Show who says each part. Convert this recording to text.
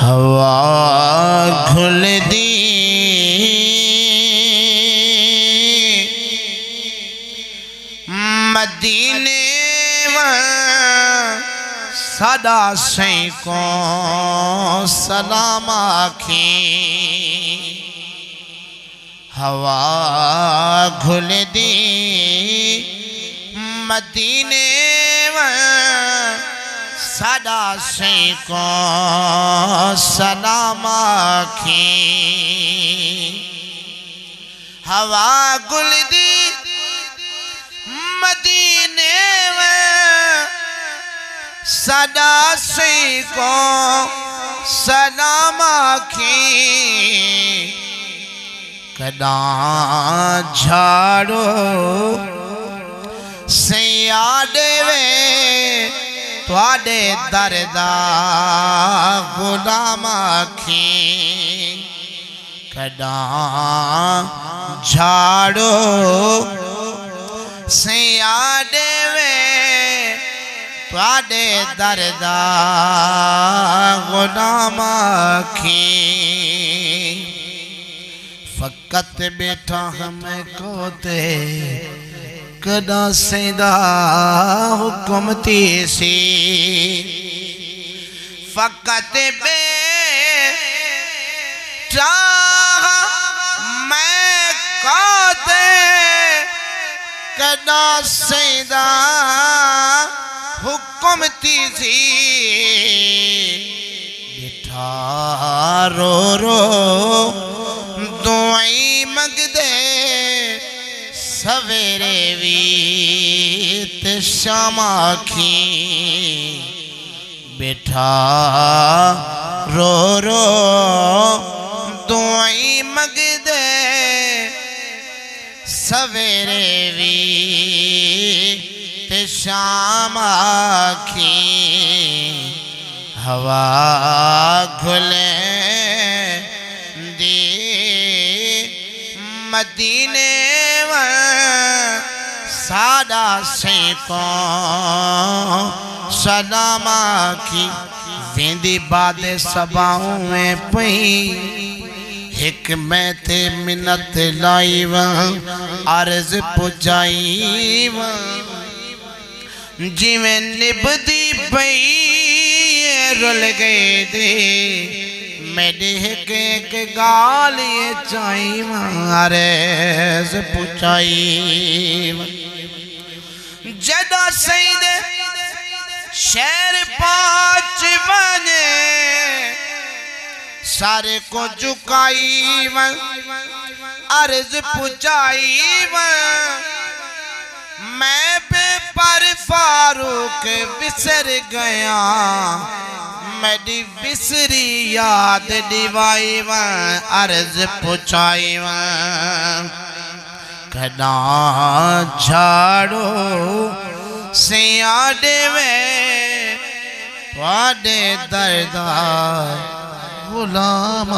Speaker 1: हवा घुल दी मदीने सदा सैकों सलाम आखी। हवा घुल दी मदीने सदा सैकों सलाम आखी। हवा घुल दी मदीने सदा सैकों सलाम आखी। कदा झाड़ो से आदेवे तुहाडे दरदा गुलाम आखी। कदा झाड़ो से आदेवे तुहाडे दरदा गुलाम आखी। फकत बैठा हमें कोते कदा सेदा हुक्म तीसी। फकत बैठा मैं कोते कदा सेदा हुक्म तीसी। बैठा रो रो दुआई मंगदे सवेरे भी ते शाम आखी। बैठा रो रो दुआई मंगदे सवेरे भी ते शाम आखी। हवा घुले दी मदीने सादा सैकों सलाम आखी। वेंदी बाद सबाऊं में पई एक मैं ते मिन्नत लाई अर्ज पुजाई जिवें निभदी पई रुल गए दे मेरी एक गाल ये चाई अर्ज पुचाई। जदा सईद शहर पाच बने सारे को झुकाई अर्ज पुचाई। मैं पर फारूक बिसर गया मेरी बिसरी याद दिवाई अर्ज पुचाई। कदा झाड़ो से आदेवे तुहाडे दरदा गुलाम